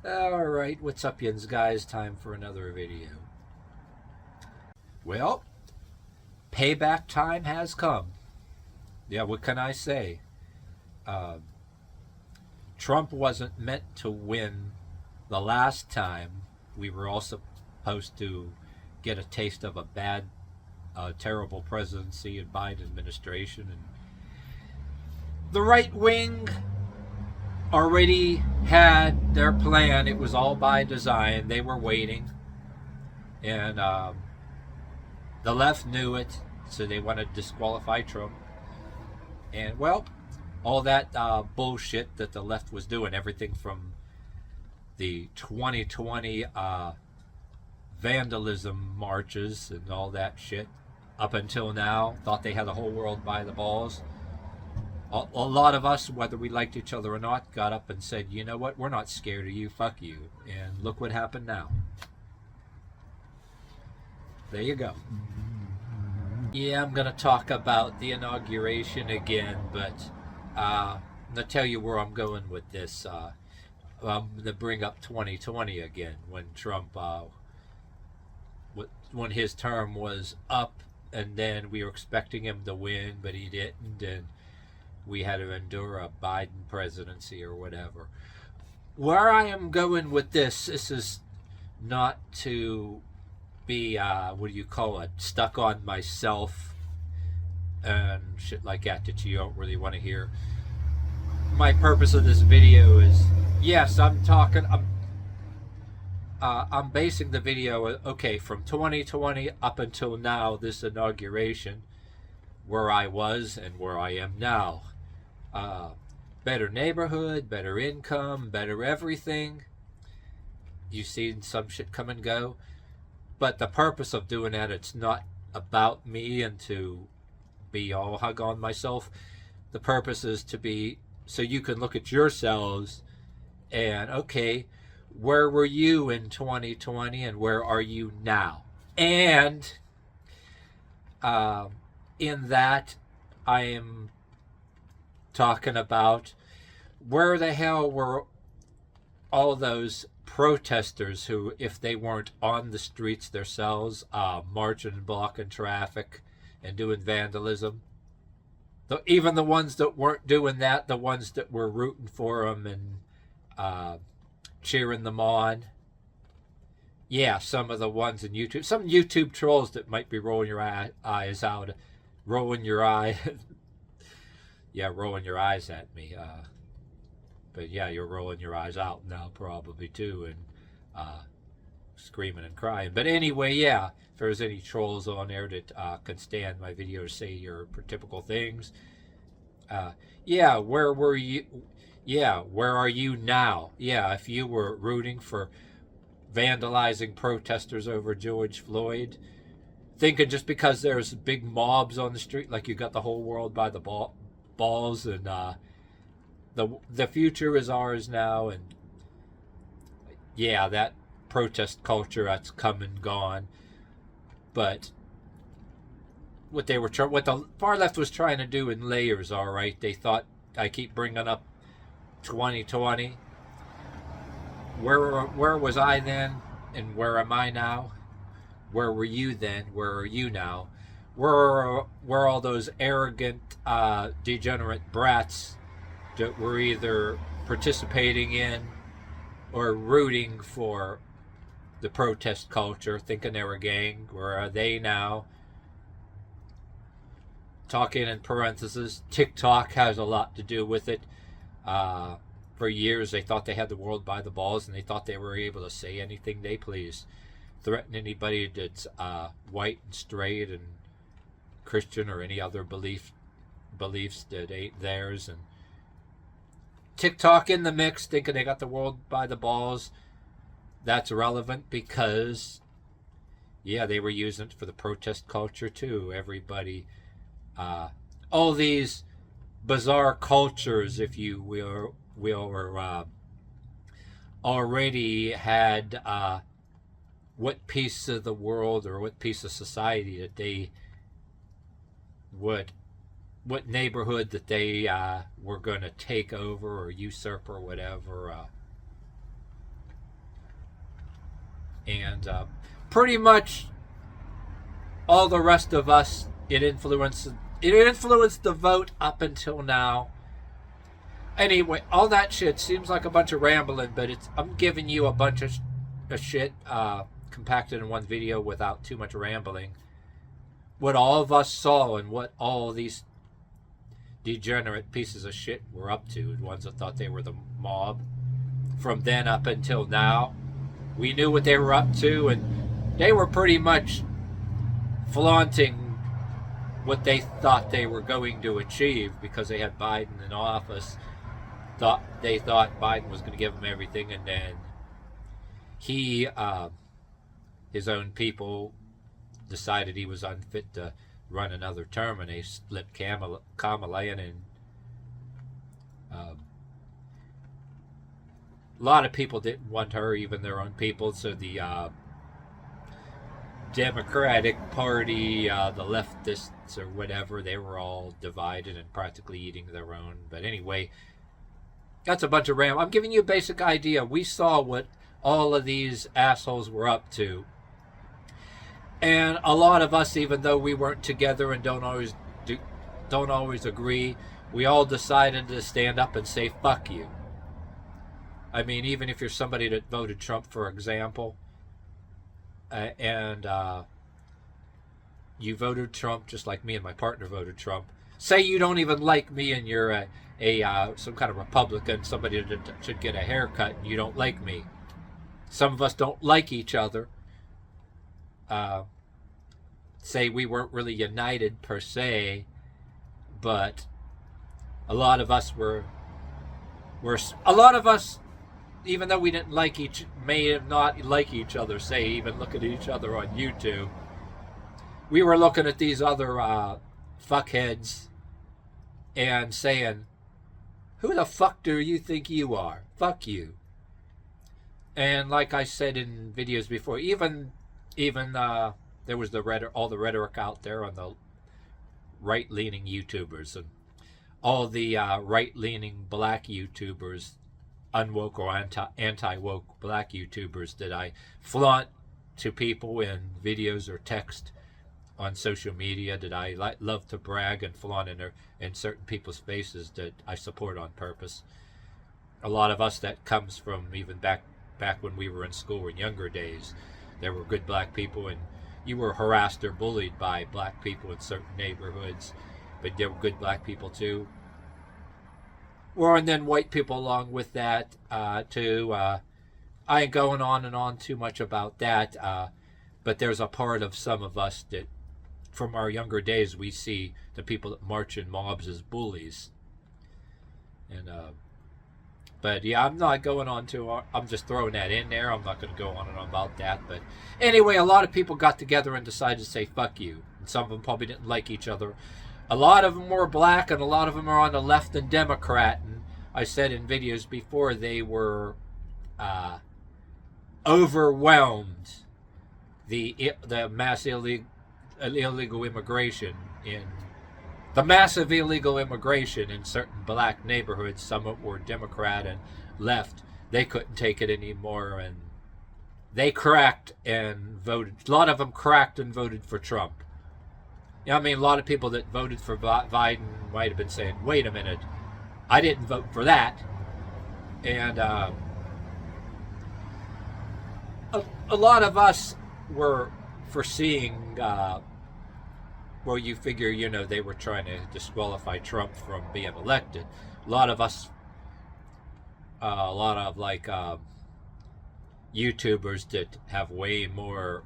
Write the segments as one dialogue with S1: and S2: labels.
S1: Alright, what's up, yins guys? Time for another video. Well, payback time has come. Yeah, what can I say? Uh, Trump wasn't meant to win the last time. We were all supposed to get a taste of a bad, terrible presidency and Biden administration. And the right wing already had their plan. It was all by design. They were waiting. And the left knew it, so they wanted to disqualify Trump. And, well, all that bullshit that the left was doing, everything from the 2020 vandalism marches and all that shit, up until now, thought they had the whole world by the balls. A lot of us, whether we liked each other or not, got up and said, you know what, we're not scared of you, fuck you. And look what happened now. There you go. Yeah, I'm going to talk about the inauguration again, but I'm going to tell you where I'm going with this. I'm going to bring up 2020 again, when Trump, when his term was up, and then we were expecting him to win, but he didn't, and we had to endure a Biden presidency or whatever. Where I am going with this is not to be what do you call it, stuck on myself and shit like that you don't really want to hear. My purpose of this video is, yes, I'm basing the video, okay, from 2020 up until now, this inauguration, where I was and where I am now. Better neighborhood, better income, better everything. You've seen some shit come and go. But the purpose of doing that, it's not about me and to be all hug on myself. The purpose is to be, so you can look at yourselves and, okay, where were you in 2020 and where are you now? And in that, I am talking about where the hell were all those protesters who, if they weren't on the streets themselves, marching and blocking traffic and doing vandalism, even the ones that weren't doing that, the ones that were rooting for them and cheering them on. Yeah, some of the ones in YouTube, some YouTube trolls that might be rolling your eyes out, rolling your eye, yeah, rolling your eyes at me. But yeah, you're rolling your eyes out now probably too, and screaming and crying. But anyway, yeah, if there's any trolls on there that can stand my videos, say your typical things. Yeah, where were you? Yeah, where are you now? Yeah, if you were rooting for vandalizing protesters over George Floyd, thinking just because there's big mobs on the street, like you got the whole world by the balls, and the future is ours now, and yeah, that protest culture, that's come and gone. But what the far left was trying to do in layers, all right, they thought, I keep bringing up 2020. Where was I then, and where am I now? Where were you then? Where are you now? Where all those arrogant, degenerate brats that were either participating in or rooting for the protest culture, thinking they were a gang? Where are they now? Talking in parentheses, TikTok has a lot to do with it. For years, they thought they had the world by the balls, and they thought they were able to say anything they pleased, threaten anybody that's white and straight and Christian or any other beliefs that ain't theirs. And TikTok in the mix, thinking they got the world by the balls. That's relevant because, yeah, they were using it for the protest culture too. Everybody, all these bizarre cultures, if you will, already had what piece of the world or what piece of society that they would, what neighborhood that they were going to take over or usurp or whatever. And pretty much all the rest of us, it influenced the vote up until now. Anyway, all that shit seems like a bunch of rambling, but I'm giving you a bunch of shit compacted in one video without too much rambling. What all of us saw and what all these degenerate pieces of shit were up to, the ones that thought they were the mob, from then up until now. We knew what they were up to, and they were pretty much flaunting what they thought they were going to achieve because they had Biden in office. They thought Biden was going to give them everything, and then he, his own people, decided he was unfit to run another term, and they slipped Kamala in, and a lot of people didn't want her, even their own people. So the Democratic Party, the leftists or whatever, they were all divided and practically eating their own. But anyway, that's a bunch of I'm giving you a basic idea. We saw what all of these assholes were up to. And a lot of us, even though we weren't together and don't always agree, we all decided to stand up and say, fuck you. I mean, even if you're somebody that voted Trump, for example, and you voted Trump just like me and my partner voted Trump. Say you don't even like me and you're some kind of Republican, somebody that should get a haircut, and you don't like me. Some of us don't like each other. Say we weren't really united per se, but a lot of us were a lot of us, even though we didn't may have not like each other, say even look at each other on YouTube, we were looking at these other fuckheads and saying, who the fuck do you think you are? Fuck you. And like I said in videos before, even there was all the rhetoric out there on the right-leaning YouTubers and all the right-leaning black YouTubers, unwoke or anti-woke black YouTubers that I flaunt to people in videos or text on social media, that I love to brag and flaunt in certain people's faces that I support on purpose. A lot of us, that comes from even back when we were in school in younger days. There were good black people, and you were harassed or bullied by black people in certain neighborhoods, but there were good black people too. Well, and then white people along with that too. I ain't going on and on too much about that, but there's a part of some of us that from our younger days we see the people that march in mobs as bullies. And but yeah, I'm not going on I'm just throwing that in there. I'm not going to go on and on about that. But anyway, a lot of people got together and decided to say fuck you. And some of them probably didn't like each other. A lot of them were black, and a lot of them are on the left and Democrat. And I said in videos before, they were overwhelmed. The mass illegal immigration the massive illegal immigration in certain black neighborhoods, some of them were Democrat and left, they couldn't take it anymore, and they cracked and voted. A lot of them cracked and voted for Trump. You know, I mean, a lot of people that voted for Biden might have been saying, wait a minute, I didn't vote for that. And a lot of us were foreseeing, well, you figure, you know, they were trying to disqualify Trump from being elected. A lot of us, a lot of like YouTubers that have way more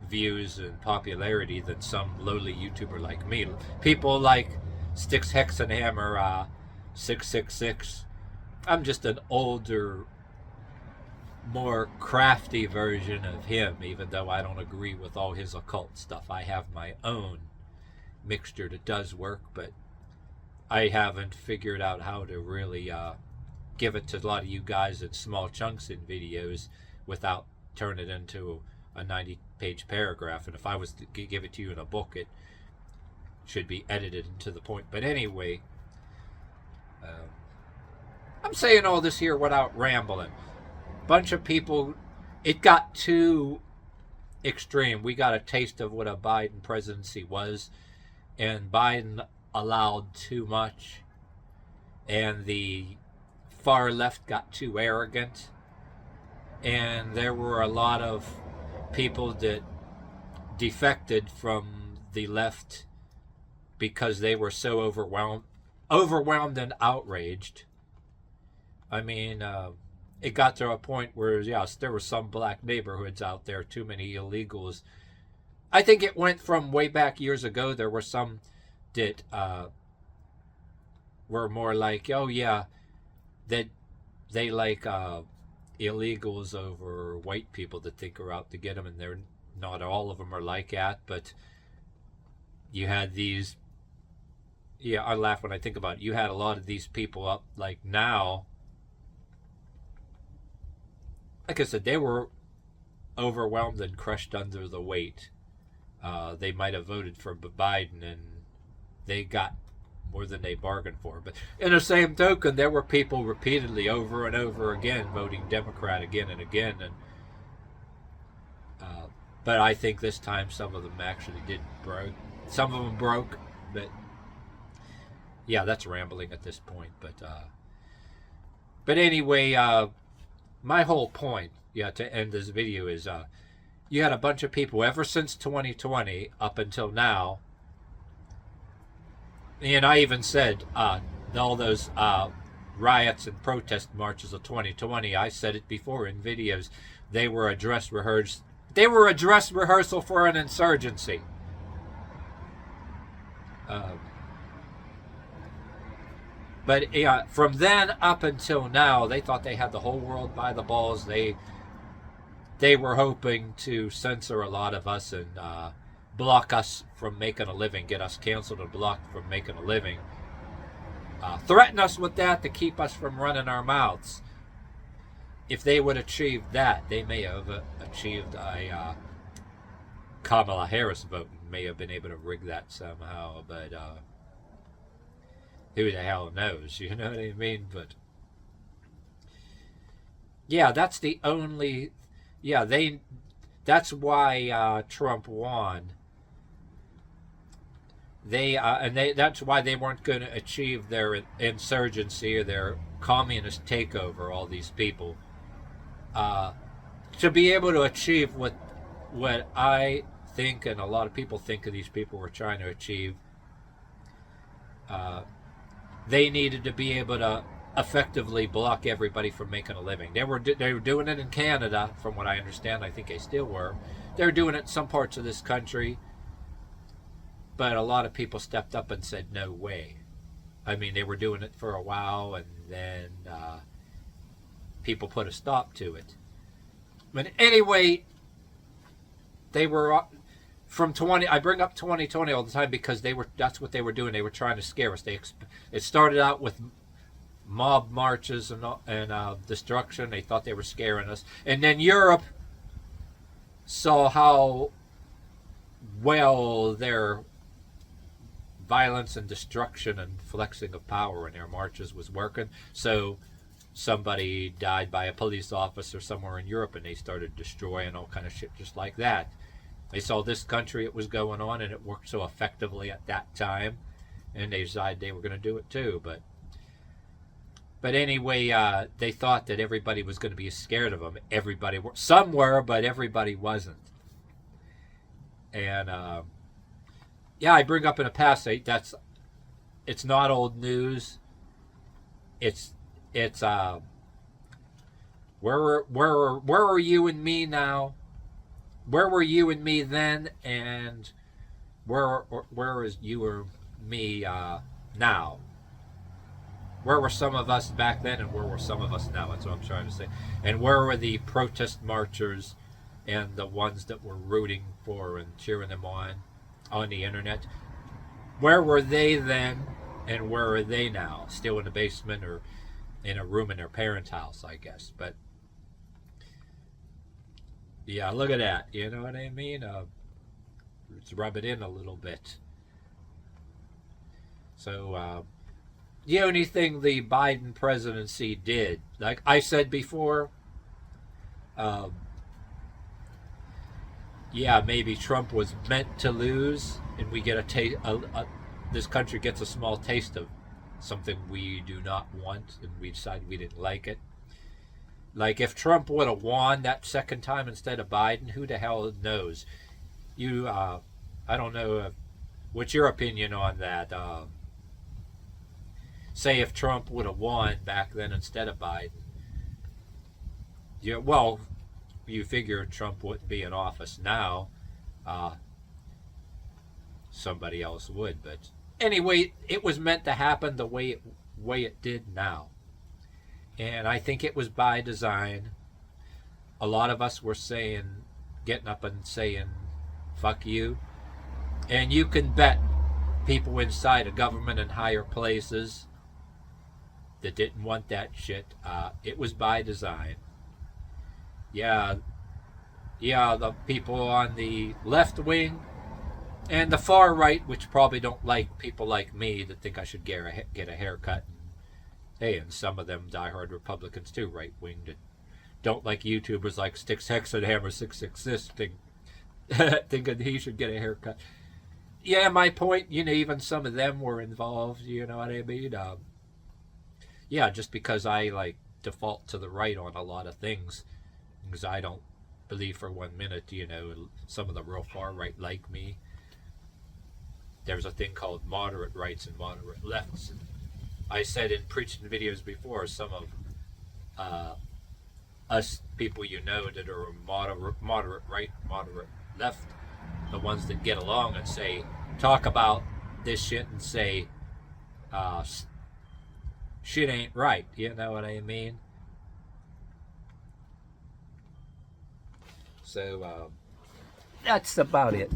S1: views and popularity than some lowly YouTuber like me. People like Styx Hexenhammer 666. I'm just an older, more crafty version of him, even though I don't agree with all his occult stuff. I have my own mixture that does work, but I haven't figured out how to really give it to a lot of you guys in small chunks in videos without turning it into a 90-page paragraph. And if I was to give it to you in a book, it should be edited into the point. But anyway, I'm saying all this here without rambling. Bunch of people it got too extreme. We got a taste of what a Biden presidency was, and Biden allowed too much, and the far left got too arrogant, and there were a lot of people that defected from the left because they were so overwhelmed and outraged. I mean, it got to a point where, yes, there were some black neighborhoods out there, too many illegals. I think it went from way back years ago. There were some that were more like, oh yeah, that they like illegals over white people that think are out to get them, and they're not all of them are like that. But you had these, yeah, I laugh when I think about it. You had a lot of these people up, like now. Like I said, they were overwhelmed and crushed under the weight. They might have voted for Biden, and they got more than they bargained for. But in the same token, there were people repeatedly over and over again voting Democrat again and again. And but I think this time some of them actually did broke. Some of them broke, but yeah, that's rambling at this point. But anyway, my whole point, yeah, to end this video is you had a bunch of people ever since 2020 up until now. And I even said all those riots and protest marches of 2020, I said it before in videos, they were a dress rehearsal. They were a dress rehearsal for an insurgency. But yeah, from then up until now, they thought they had the whole world by the balls. They were hoping to censor a lot of us and block us from making a living, get us canceled and blocked from making a living. Threaten us with that to keep us from running our mouths. If they would achieve that, they may have achieved a Kamala Harris vote, and may have been able to rig that somehow, but who the hell knows, you know what I mean? But yeah, that's the only, yeah, that's why Trump won. That's why they weren't going to achieve their insurgency or their communist takeover, all these people. To be able to achieve what I think and a lot of people think of these people were trying to achieve, they needed to be able to effectively block everybody from making a living. They were doing it in Canada, from what I understand. I think they still were. They were doing it in some parts of this country, but a lot of people stepped up and said, no way. I mean, they were doing it for a while, and then people put a stop to it. But anyway, they were from 20. I bring up 2020 all the time because that's what they were doing. They were trying to scare us. It started out with mob marches and destruction. They thought they were scaring us, and then Europe saw how well their violence and destruction and flexing of power in their marches was working. So somebody died by a police officer somewhere in Europe, and they started destroying all kind of shit just like that. They saw this country, it was going on, and it worked so effectively at that time, and they decided they were going to do it too. But anyway, they thought that everybody was going to be scared of them. Some were, but everybody wasn't. And yeah, I bring up in the past, it's not old news. It's where are you and me now? Where were you and me then, and where is you or me now? Where were some of us back then, and where were some of us now? That's what I'm trying to say. And where were the protest marchers and the ones that were rooting for and cheering them on the internet? Where were they then, and where are they now? Still in the basement or in a room in their parents' house, I guess. But yeah, look at that. You know what I mean? Let's rub it in a little bit. So the only thing the Biden presidency did, like I said before, yeah, maybe Trump was meant to lose, and we get a taste. This country gets a small taste of something we do not want, and we decide we didn't like it. Like if Trump would have won that second time instead of Biden, who the hell knows? You, I don't know. What's your opinion on that? Say if Trump would have won back then instead of Biden. Yeah, well, you figure Trump wouldn't be in office now. Uh, Somebody else would, but anyway, it was meant to happen the way it did now, and I think it was by design. A lot of us were saying, getting up and saying, "Fuck you," and you can bet people inside of government and higher places that didn't want that shit. It was by design. Yeah, yeah, the people on the left wing and the far right, which probably don't like people like me that think I should get a haircut. And, hey, and some of them diehard Republicans too, right wing, that don't like YouTubers like Sticks Hex and Hammer 666 thinking he should get a haircut. Yeah, my point, even some of them were involved, you know what I mean? Yeah, just because I like default to the right on a lot of things, because I don't believe for 1 minute, some of the real far right like me. There's a thing called moderate rights and moderate lefts. And I said in preaching videos before, some of us people that are moderate right, moderate left, the ones that get along and say, talk about this shit and say, shit ain't right. You know what I mean? So that's about it.